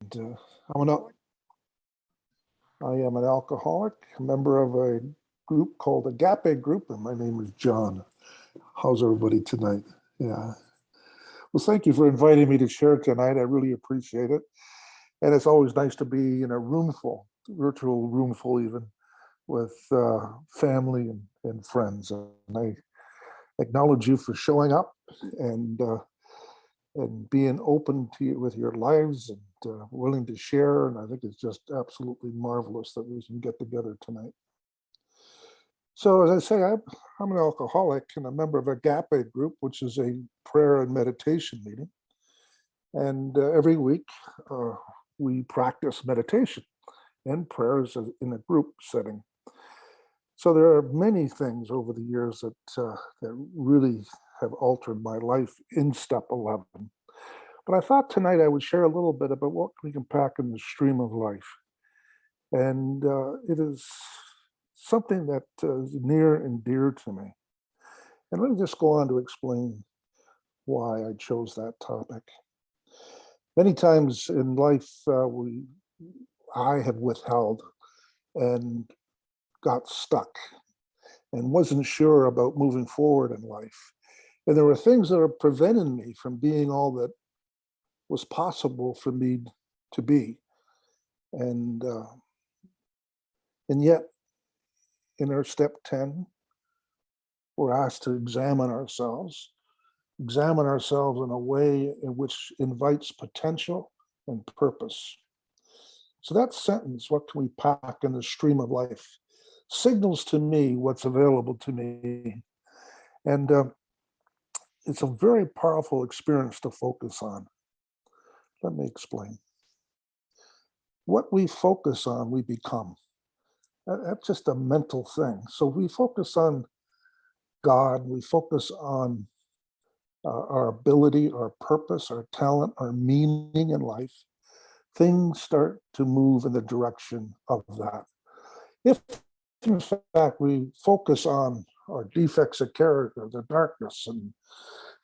uh, I'm an, I am an alcoholic, a member of a group called Agape Group, and my name is John. How's everybody tonight? Yeah. Well, thank you for inviting me to share tonight. I really appreciate it. And it's always nice to be in a room full, virtual room full even, with family and friends. And I acknowledge you for showing up and being open to you with your lives and willing to share. And I think it's just absolutely marvelous that we can get together tonight. So as I say, I'm an alcoholic and a member of Agape Group, which is a prayer and meditation meeting. And every week we practice meditation and prayers in a group setting. So there are many things over the years that really have altered my life in step 11. But I thought tonight I would share a little bit about what we can pack in the stream of life. And it is something that is near and dear to me. And let me just go on to explain why I chose that topic. Many times in life, I have withheld and got stuck and wasn't sure about moving forward in life. And there were things that are preventing me from being all that was possible for me to be. And yet, in our step 10, we're asked to examine ourselves in a way in which invites potential and purpose. So that sentence, what can we pack in the stream of life, signals to me what's available to me. And it's a very powerful experience to focus on. Let me explain. What we focus on, we become. That's just a mental thing. So we focus on God, we focus on our ability, our purpose, our talent, our meaning in life. Things start to move in the direction of that. If, in fact, we focus on our defects of character, the darkness, and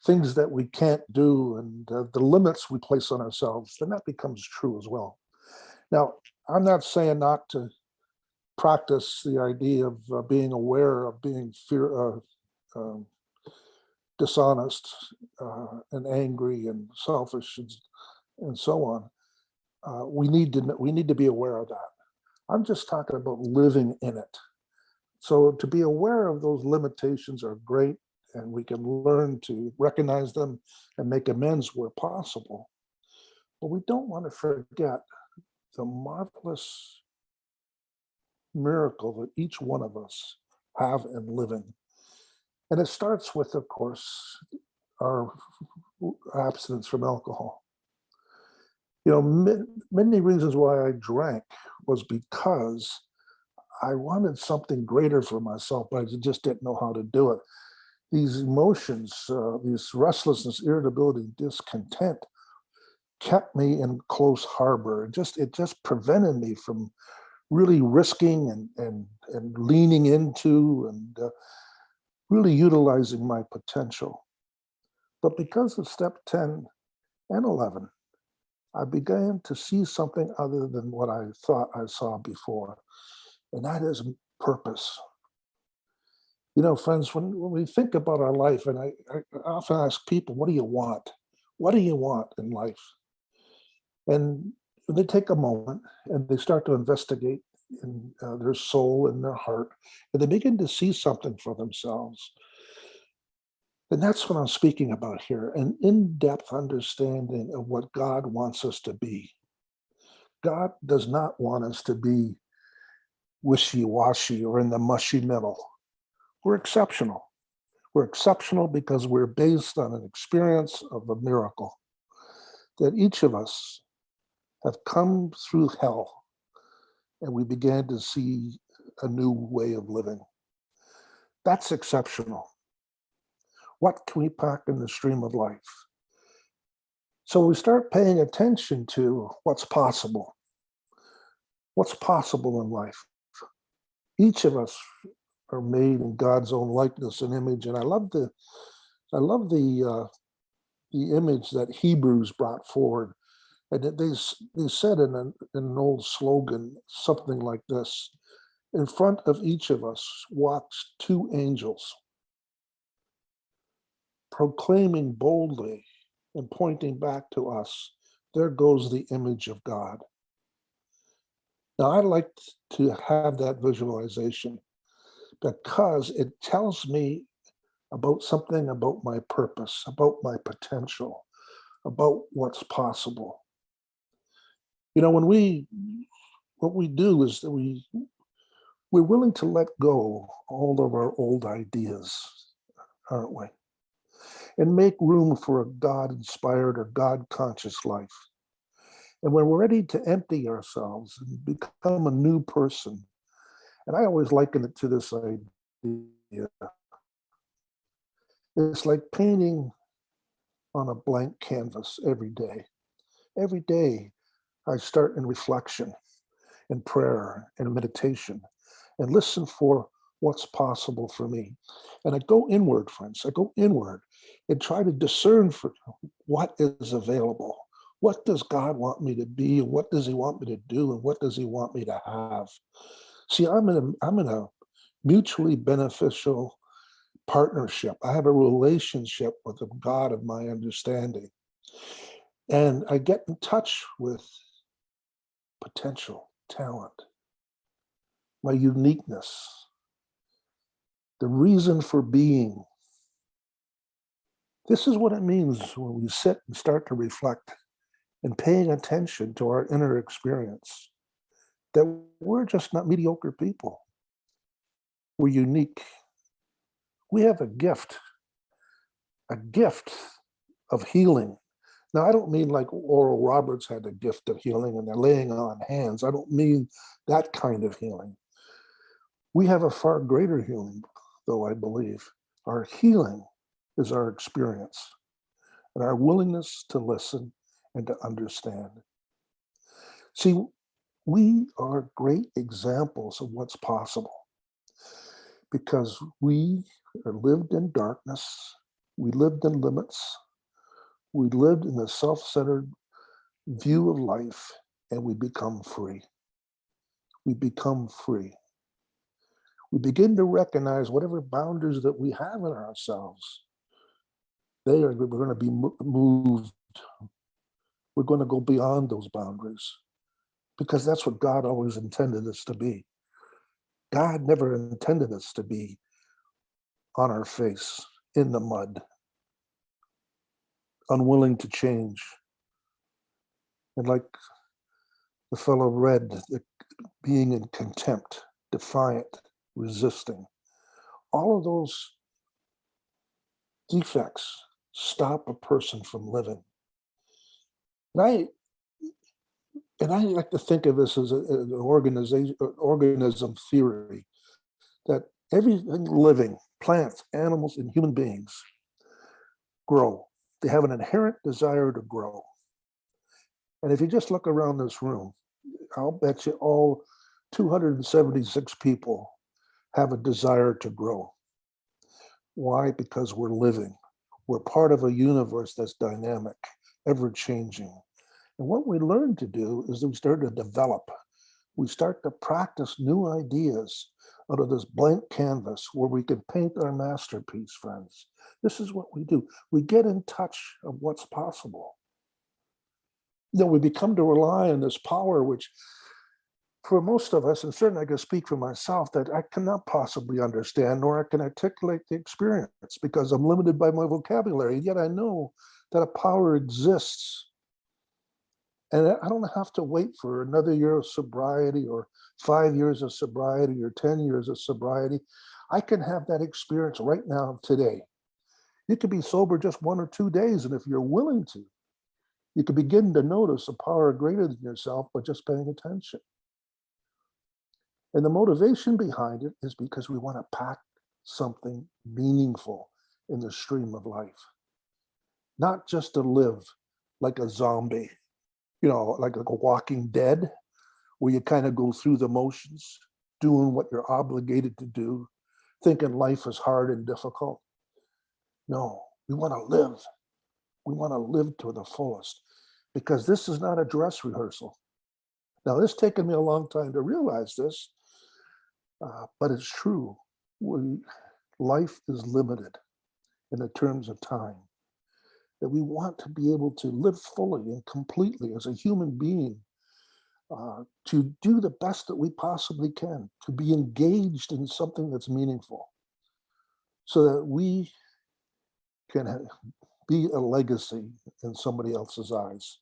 things that we can't do, and the limits we place on ourselves, then that becomes true as well. Now, I'm not saying not to practice the idea of being aware of being dishonest and angry and selfish and so on. We need to be aware of that. I'm just talking about living in it. So to be aware of those limitations are great, and we can learn to recognize them and make amends where possible. But we don't want to forget the marvelous miracle that each one of us have in living. And it starts with, of course, our abstinence from alcohol. You know, many reasons why I drank was because I wanted something greater for myself, but I just didn't know how to do it. These emotions, these restlessness, irritability, discontent, kept me in close harbor. It just prevented me from really risking and leaning into and really utilizing my potential. But because of step 10 and 11, I began to see something other than what I thought I saw before, and that is purpose. You know, friends, when we think about our life, and I often ask people, what do you want? What do you want in life? And they take a moment and they start to investigate in their soul and their heart, and they begin to see something for themselves. And that's what I'm speaking about here, an in-depth understanding of what God wants us to be. God does not want us to be wishy-washy or in the mushy middle. We're exceptional. We're exceptional because we're based on an experience of a miracle, that each of us have come through hell and we began to see a new way of living. That's exceptional. What can we pack in the stream of life? So we start paying attention to what's possible. What's possible in life? Each of us are made in God's own likeness and image, and I love the image that Hebrews brought forward And they said in an old slogan, something like this: in front of each of us walks two angels, proclaiming boldly and pointing back to us, there goes the image of God. Now, I like to have that visualization because it tells me about something about my purpose, about my potential, about what's possible. You know, what we do is that we're willing to let go all of our old ideas, aren't we? And make room for a God-inspired or God-conscious life. And when we're ready to empty ourselves and become a new person, and I always liken it to this idea, it's like painting on a blank canvas every day. Every day, I start in reflection, in prayer, and meditation, and listen for what's possible for me. And I go inward, friends. I go inward and try to discern for what is available. What does God want me to be? And what does He want me to do? And what does He want me to have? See, I'm in a mutually beneficial partnership. I have a relationship with the God of my understanding. And I get in touch with potential, talent, my uniqueness, the reason for being. This is what it means when we sit and start to reflect and paying attention to our inner experience, that we're just not mediocre people. We're unique. We have a gift of healing. Now, I don't mean like Oral Roberts had a gift of healing and they're laying on hands. I don't mean that kind of healing. We have a far greater healing, though, I believe. Our healing is our experience and our willingness to listen and to understand. See, we are great examples of what's possible because we lived in darkness, we lived in limits, we lived in a self-centered view of life, and we become free. We become free. We begin to recognize whatever boundaries that we have in ourselves, we're going to be moved. We're going to go beyond those boundaries because that's what God always intended us to be. God never intended us to be on our face, in the mud, unwilling to change. And like the fellow read, being in contempt, defiant, resisting. All of those defects stop a person from living. And I like to think of this as an organism theory, that everything living, plants, animals, and human beings grow. They have an inherent desire to grow. And if you just look around this room, I'll bet you all 276 people have a desire to grow. Why? Because we're living. We're part of a universe that's dynamic, ever-changing. And what we learn to do is we start to develop. We start to practice new ideas out of this blank canvas where we can paint our masterpiece, friends. This is what we do. We get in touch of what's possible. You know, we become to rely on this power, which for most of us, and certainly I can speak for myself, that I cannot possibly understand, nor I can articulate the experience because I'm limited by my vocabulary. Yet I know that a power exists. And I don't have to wait for another year of sobriety or 5 years of sobriety or 10 years of sobriety. I can have that experience right now, today. You could be sober just 1 or 2 days, and if you're willing to, you could begin to notice a power greater than yourself by just paying attention. And the motivation behind it is because we want to pack something meaningful in the stream of life, not just to live like a zombie, you know, like a Walking Dead, where you kind of go through the motions, doing what you're obligated to do, thinking life is hard and difficult. No, we want to live. We want to live to the fullest. because this is not a dress rehearsal. Now, it's taken me a long time to realize this, but it's true. Life is limited in the terms of time. That we want to be able to live fully and completely as a human being, to do the best that we possibly can, to be engaged in something that's meaningful, so that we can be a legacy in somebody else's eyes.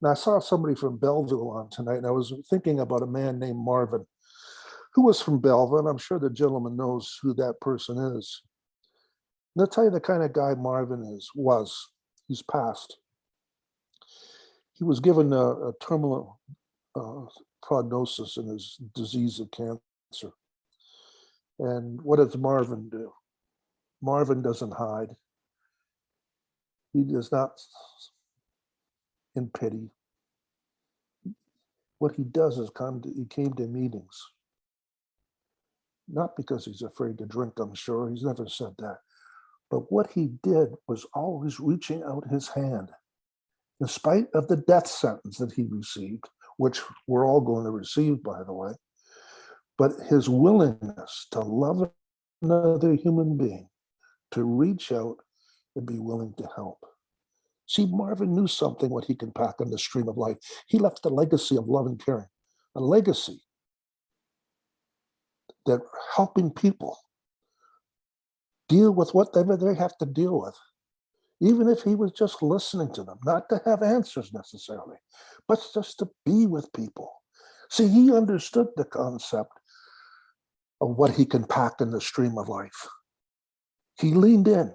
Now, I saw somebody from Belleville on tonight, and I was thinking about a man named Marvin, who was from Belleville, and I'm sure the gentleman knows who that person is. And I'll tell you the kind of guy Marvin was. He's passed. He was given a terminal prognosis in his disease of cancer. And what does Marvin do? Marvin doesn't hide. He does not in pity. What he does is he came to meetings. Not because he's afraid to drink, I'm sure. He's never said that. But what he did was always reaching out his hand, in spite of the death sentence that he received, which we're all going to receive, by the way. But his willingness to love another human being, to reach out and be willing to help. See, Marvin knew something what he can pack on the stream of life. He left a legacy of love and caring, a legacy that helping people deal with whatever they have to deal with, even if he was just listening to them, not to have answers necessarily, but just to be with people. See, he understood the concept of what he can pack in the stream of life. He leaned in.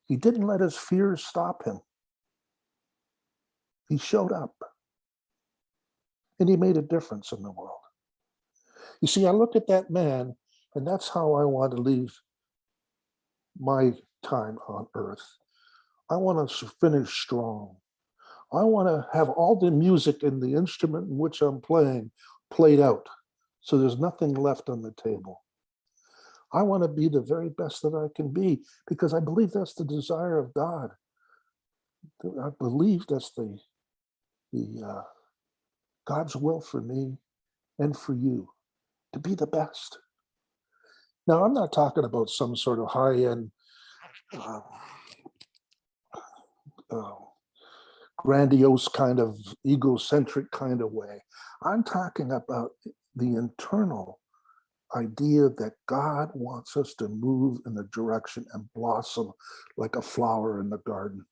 He didn't let his fears stop him. He showed up. And he made a difference in the world. You see, I look at that man, and that's how I want to leave my time on earth. I want to finish strong. I want to have all the music and the instrument in which I'm playing played out, so there's nothing left on the table. I want to be the very best that I can be, because I believe that's the desire of God. I believe that's the God's will for me and for you, to be the best. Now, I'm not talking about some sort of high-end, grandiose kind of egocentric kind of way. I'm talking about the internal idea that God wants us to move in the direction and blossom like a flower in the garden.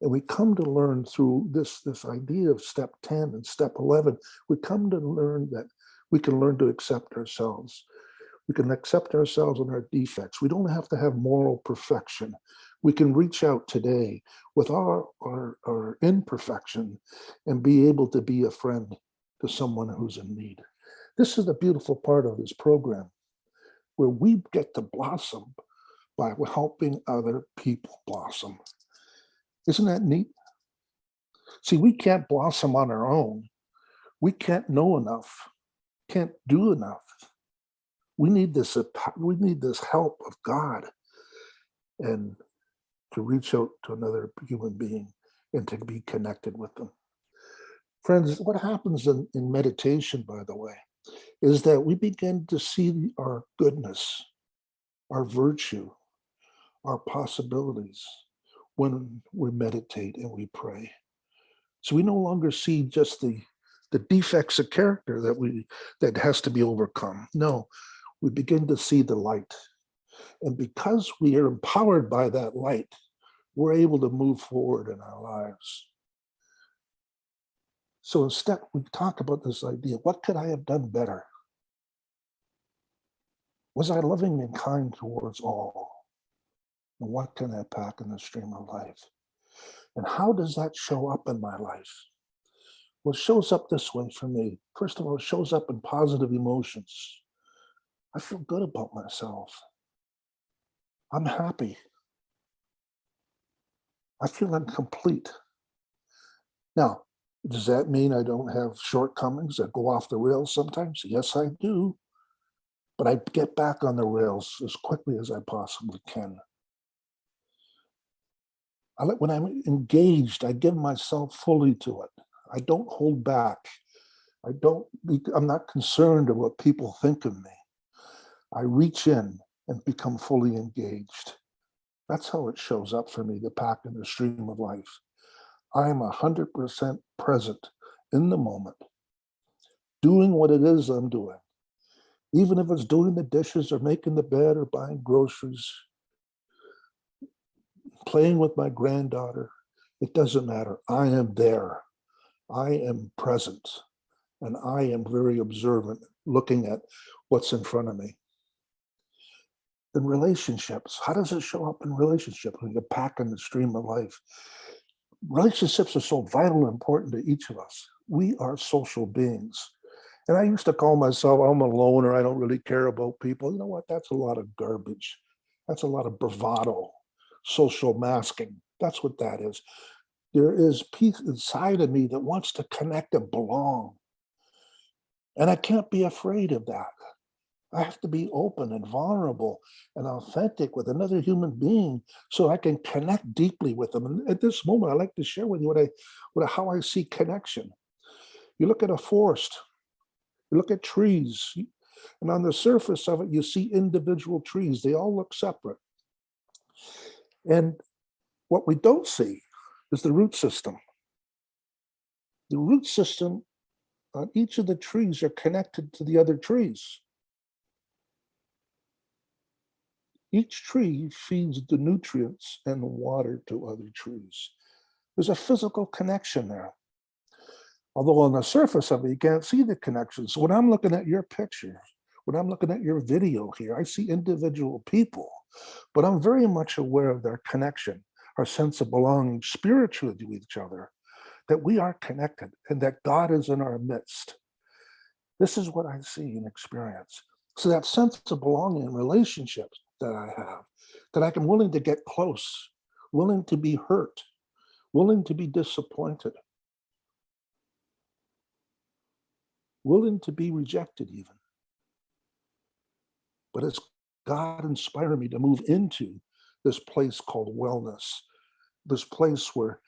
And we come to learn through this idea of step 10 and step 11, we come to learn that we can learn to accept ourselves. We can accept ourselves and our defects. We don't have to have moral perfection. We can reach out today with our imperfection and be able to be a friend to someone who's in need. This is the beautiful part of this program, where we get to blossom by helping other people blossom. Isn't that neat? See, we can't blossom on our own. We can't know enough, can't do enough. We need this help of God, and to reach out to another human being and to be connected with them. Friends, what happens in meditation, by the way, is that we begin to see our goodness, our virtue, our possibilities when we meditate and we pray. So we no longer see just the defects of character that has to be overcome. No, we begin to see the light. And because we are empowered by that light, we're able to move forward in our lives. So instead, we talk about this idea, what could I have done better? Was I loving and kind towards all? And what can I pack in the stream of life? And how does that show up in my life? Well, it shows up this way for me. First of all, it shows up in positive emotions. I feel good about myself. I'm happy. I feel incomplete. Now, does that mean I don't have shortcomings that go off the rails sometimes? Yes, I do. But I get back on the rails as quickly as I possibly can. When I'm engaged, I give myself fully to it. I don't hold back. I'm not concerned of what people think of me. I reach in and become fully engaged. That's how it shows up for me, the pack in the stream of life. I am 100% present in the moment, doing what it is I'm doing. Even if it's doing the dishes or making the bed or buying groceries, playing with my granddaughter, it doesn't matter. I am there. I am present. And I am very observant, looking at what's in front of me. In relationships, how does it show up in relationships? When you pack in the stream of life, relationships are so vital and important to each of us. We are social beings. And I used to call myself, I'm a loner, I don't really care about people. You know what? That's a lot of garbage. That's a lot of bravado, social masking. That's what that is. There is peace inside of me that wants to connect and belong. And I can't be afraid of that. I have to be open and vulnerable and authentic with another human being so I can connect deeply with them. And at this moment, I'd like to share with you how I see connection. You look at a forest, you look at trees, and on the surface of it, you see individual trees. They all look separate. And what we don't see is the root system. The root system on each of the trees are connected to the other trees. Each tree feeds the nutrients and water to other trees. There's a physical connection there. Although on the surface of it, you can't see the connection. So when I'm looking at your picture, when I'm looking at your video here, I see individual people, but I'm very much aware of their connection, our sense of belonging spiritually to each other, that we are connected and that God is in our midst. This is what I see and experience. So that sense of belonging in relationships that I have, that I'm willing to get close, willing to be hurt, willing to be disappointed, willing to be rejected even. But it's God inspired me to move into this place called wellness, this place where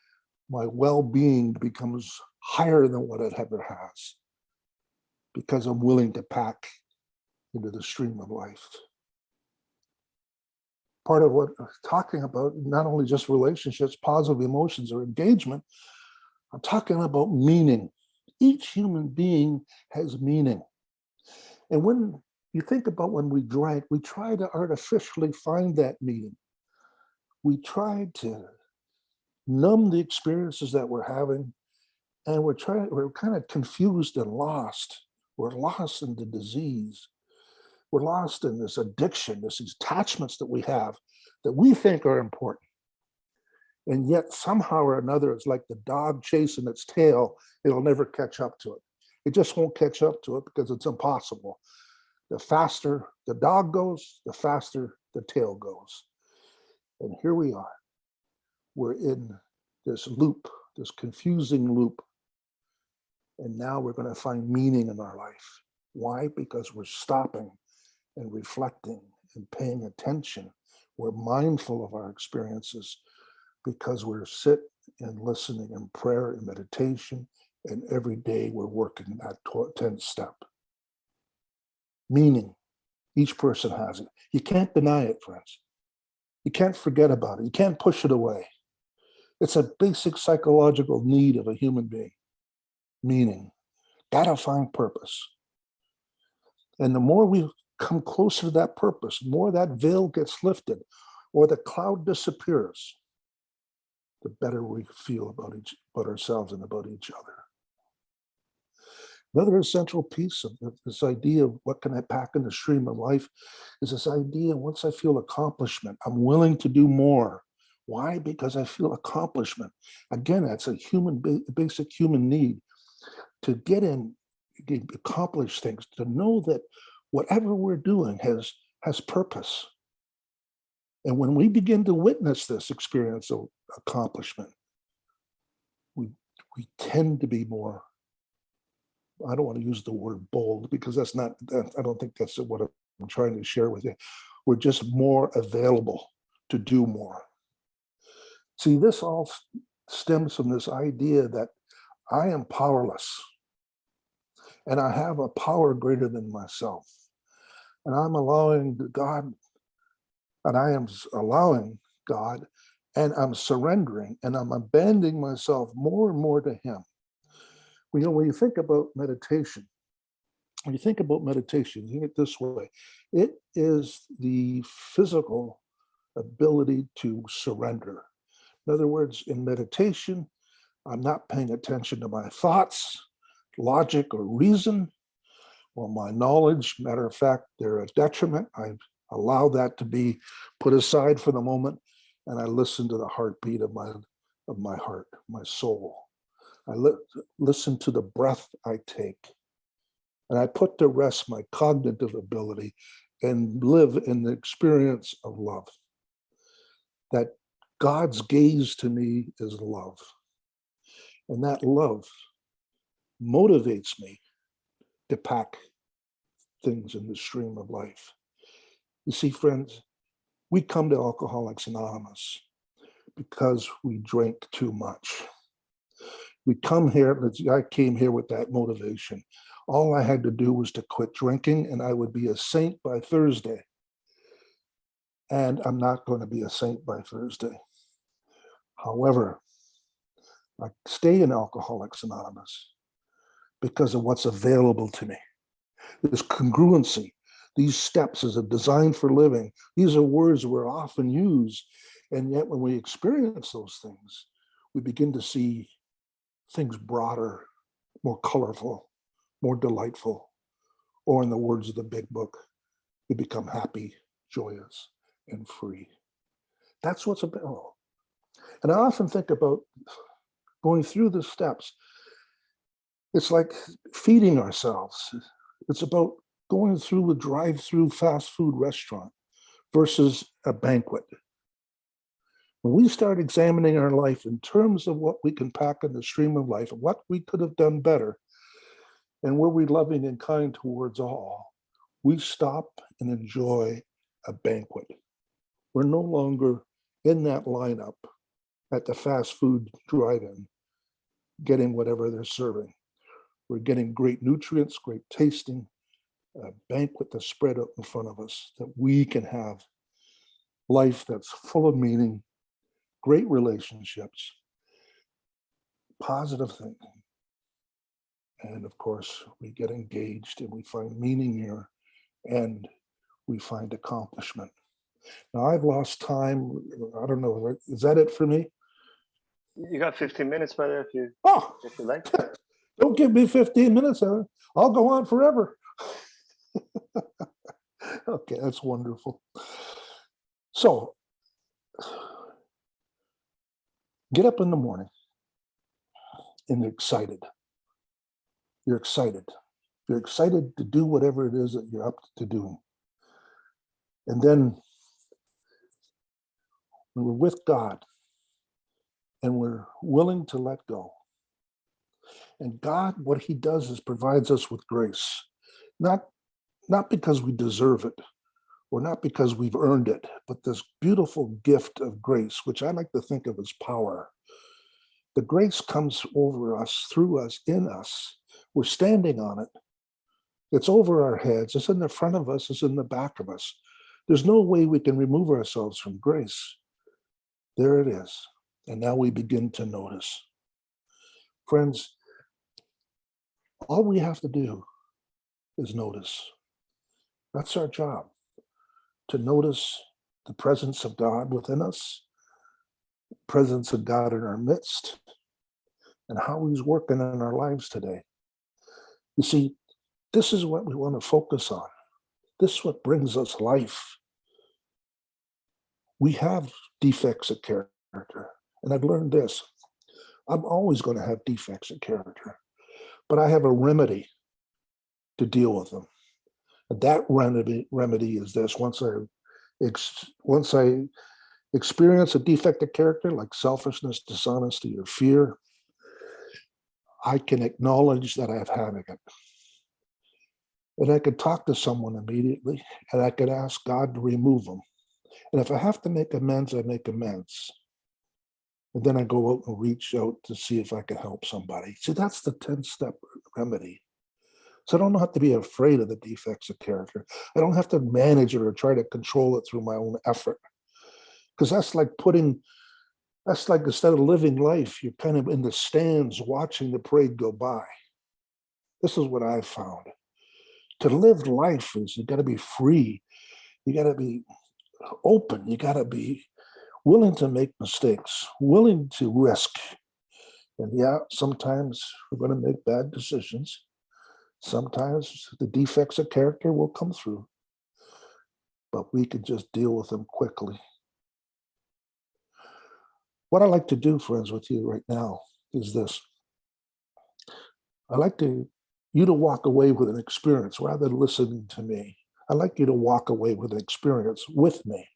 my well-being becomes higher than what it ever has, because I'm willing to pack into the stream of life. Part of what I'm talking about, not only just relationships, positive emotions, or engagement, I'm talking about meaning. Each human being has meaning. And when you think about when we drank, we try to artificially find that meaning. We try to numb the experiences that we're having, and we're kind of confused and lost. We're lost in the disease. We're lost in this addiction, these attachments that we have that we think are important. And yet somehow or another, it's like the dog chasing its tail. It'll never catch up to it. It just won't catch up to it because it's impossible. The faster the dog goes, the faster the tail goes. And here we are. We're in this loop, this confusing loop. And now we're going to find meaning in our life. Why? Because we're stopping and reflecting and paying attention. We're mindful of our experiences because we're sitting and listening in prayer and meditation, and every day we're working that 10th step. Meaning, each person has it. You can't deny it, friends. You can't forget about it. You can't push it away. It's a basic psychological need of a human being. Meaning, gotta find purpose. And the more we come closer to that purpose, the more that veil gets lifted or the cloud disappears, the better we feel about ourselves and about each other. Another essential piece of this idea of what can I pack in the stream of life is this idea, once I feel accomplishment, I'm willing to do more. Why? Because I feel accomplishment. Again, that's a basic human need to get in, accomplish things, to know that whatever we're doing has purpose. And when we begin to witness this experience of accomplishment, we tend to be more, I don't want to use the word bold because I don't think that's what I'm trying to share with you. We're just more available to do more. See, this all stems from this idea that I am powerless and I have a power greater than myself. And I'm allowing God, and I am allowing God, and I'm surrendering and I'm abandoning myself more and more to Him. When you think about meditation, you think it this way: it is the physical ability to surrender. In other words, in meditation, I'm not paying attention to my thoughts, logic, or reason, or my knowledge. Matter of fact, they're a detriment. I allow that to be put aside for the moment, and I listen to the heartbeat of my heart, my soul. I listen to the breath I take, and I put to rest my cognitive ability and live in the experience of love. That God's gaze to me is love. And that love motivates me to pack things in the stream of life. You see, friends, we come to Alcoholics Anonymous because we drank too much. We come here, I came here with that motivation. All I had to do was to quit drinking and I would be a saint by Thursday. And I'm not going to be a saint by Thursday. However, I stay in Alcoholics Anonymous because of what's available to me. This congruency, these steps as a design for living, these are words we're often used. And yet when we experience those things, we begin to see things broader, more colorful, more delightful, or in the words of the big book, we become happy, joyous, and free. That's what's about. And I often think about going through the steps. It's like feeding ourselves. It's about going through a drive-through fast food restaurant versus a banquet. When we start examining our life in terms of what we can pack in the stream of life, what we could have done better, and were we loving and kind towards all, we stop and enjoy a banquet. We're no longer in that lineup at the fast food drive-in, getting whatever they're serving. We're getting great nutrients, great tasting, a banquet that's spread out in front of us, that we can have life that's full of meaning, great relationships, positive thinking. And of course, we get engaged and we find meaning here and we find accomplishment. Now, I've lost time. I don't know. Is that it for me? You got 15 minutes, brother, if you like. Don't give me 15 minutes. I'll go on forever. Okay, that's wonderful. So, get up in the morning and you're excited. You're excited. You're excited to do whatever it is that you're up to doing. And then when we're with God and we're willing to let go. And God, what He does is provides us with grace, not because we deserve it or not because we've earned it, but this beautiful gift of grace, which I like to think of as power. The grace comes over us, through us, in us. We're standing on it. It's over our heads. It's in the front of us. It's in the back of us. There's no way we can remove ourselves from grace. There it is. And now we begin to notice. Friends, all we have to do is notice. That's our job, to notice the presence of God within us, presence of God in our midst, and how He's working in our lives today. You see, this is what we want to focus on. This is what brings us life. We have defects of character, and I've learned this. I'm always going to have defects of character, but I have a remedy to deal with them. And that remedy is this: once I experience a defect of character like selfishness, dishonesty, or fear, I can acknowledge that I'm having it. And I could talk to someone immediately, and I could ask God to remove them. And if I have to make amends, I make amends. And then I go out and reach out to see if I can help somebody. See, that's the 10-step remedy. So I don't have to be afraid of the defects of character. I don't have to manage it or try to control it through my own effort. Because that's like instead of living life, you're kind of in the stands watching the parade go by. This is what I've found. To live life is you got to be free. You got to be open. You got to be willing to make mistakes, willing to risk. And yeah, sometimes we're going to make bad decisions. Sometimes the defects of character will come through, but we can just deal with them quickly. What I like to do, friends, with you right now is this. I like you to walk away with an experience rather than listening to me. I like you to walk away with an experience with me.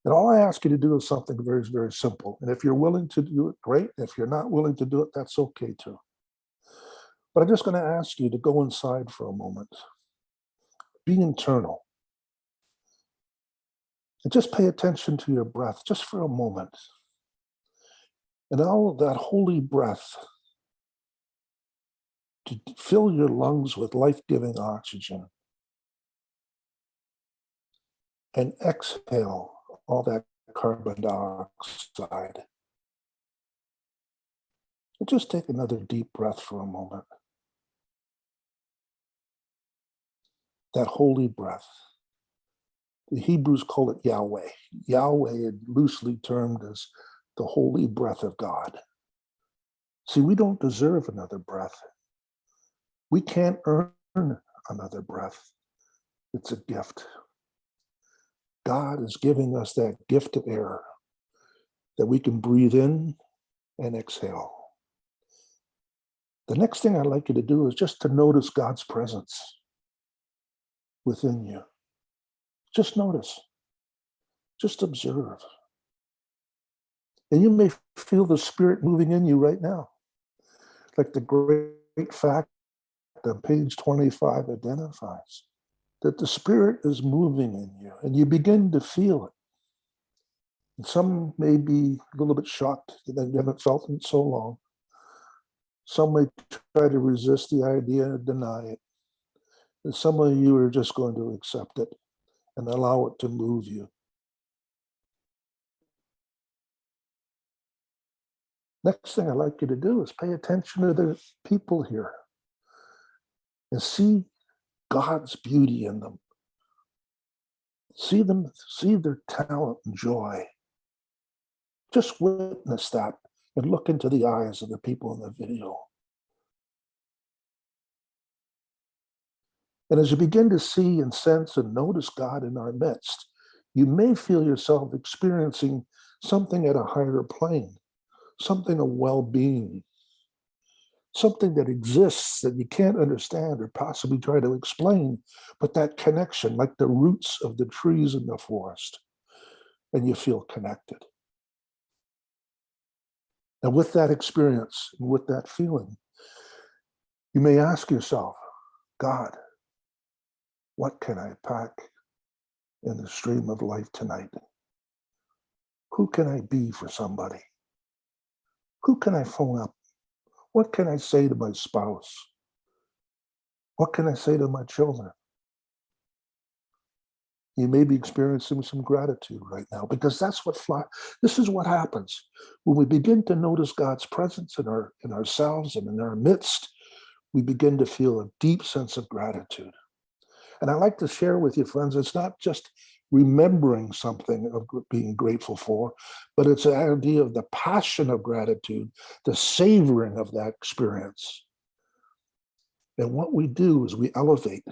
And all I ask you to do is something very, very simple. And if you're willing to do it, great. If you're not willing to do it, that's okay too. But I'm just going to ask you to go inside for a moment. Be internal. And just pay attention to your breath just for a moment. And all of that holy breath to fill your lungs with life-giving oxygen. And exhale all that carbon dioxide. And just take another deep breath for a moment. That holy breath. The Hebrews call it Yahweh. Yahweh is loosely termed as the holy breath of God. See, we don't deserve another breath. We can't earn another breath. It's a gift. God is giving us that gift of air that we can breathe in and exhale. The next thing I'd like you to do is just to notice God's presence within you. Just notice. Just observe. And you may feel the Spirit moving in you right now. Like the great fact that page 25 identifies. That the Spirit is moving in you and you begin to feel it. And some may be a little bit shocked that you haven't felt it in so long. Some may try to resist the idea and deny it. And some of you are just going to accept it and allow it to move you. Next thing I'd like you to do is pay attention to the people here and see God's beauty in them. See their talent and joy. Just witness that and look into the eyes of the people in the video. And as you begin to see and sense and notice God in our midst, you may feel yourself experiencing something at a higher plane, something of well-being, something that exists that you can't understand or possibly try to explain, but that connection, like the roots of the trees in the forest, and you feel connected. And with that experience and with that feeling, you may ask yourself, God, what can I pack in the stream of life tonight? Who can I be for somebody? Who can I phone up? What can I say to my spouse? What can I say to my children? You may be experiencing some gratitude right now because this is what happens when we begin to notice God's presence in ourselves and in our midst. We begin to feel a deep sense of gratitude. And I like to share with you, friends, it's not just remembering something of being grateful for, but it's the idea of the passion of gratitude, the savoring of that experience. And what we do is we elevate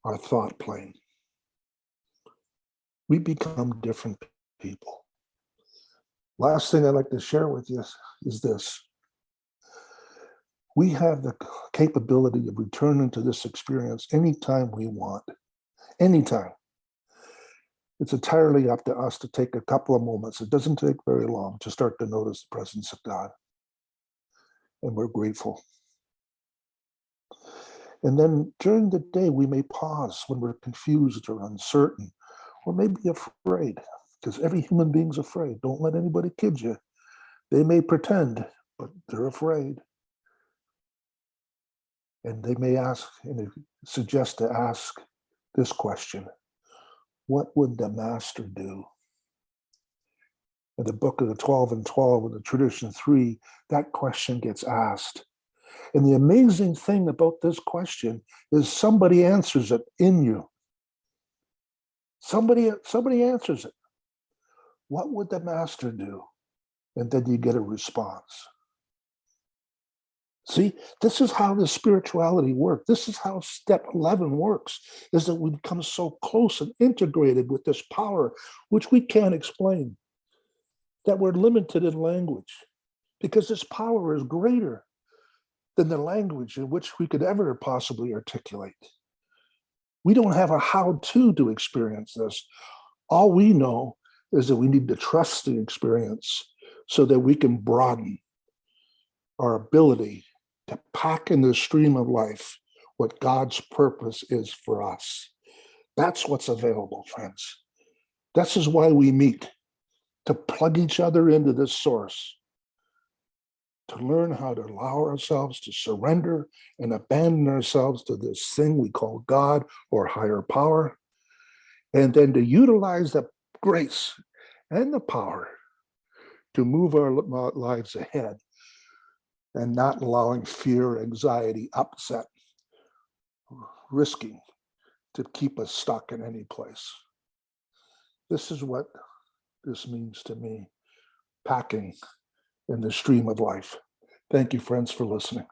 our thought plane. We become different people. Last thing I'd like to share with you is this. We have the capability of returning to this experience anytime we want, anytime. It's entirely up to us to take a couple of moments. It doesn't take very long to start to notice the presence of God. And we're grateful. And then during the day, we may pause when we're confused or uncertain, or maybe afraid, because every human being's afraid. Don't let anybody kid you. They may pretend, but they're afraid. And they may ask, and they suggest to ask this question: what would the master do? In the book of the 12 and 12, in the tradition 3, that question gets asked. And the amazing thing about this question is somebody answers it in you. Somebody answers it. What would the master do? And then you get a response. See, this is how the spirituality works. This is how step 11 works, is that we become so close and integrated with this power, which we can't explain, that we're limited in language, because this power is greater than the language in which we could ever possibly articulate. We don't have a how-to experience this. All we know is that we need to trust the experience so that we can broaden our ability to pack in the stream of life what God's purpose is for us. That's what's available, friends. This is why we meet, to plug each other into this source, to learn how to allow ourselves to surrender and abandon ourselves to this thing we call God or higher power, and then to utilize the grace and the power to move our lives ahead, and not allowing fear, anxiety, upset, risking to keep us stuck in any place. This is what this means to me, packing in the stream of life. Thank you, friends, for listening.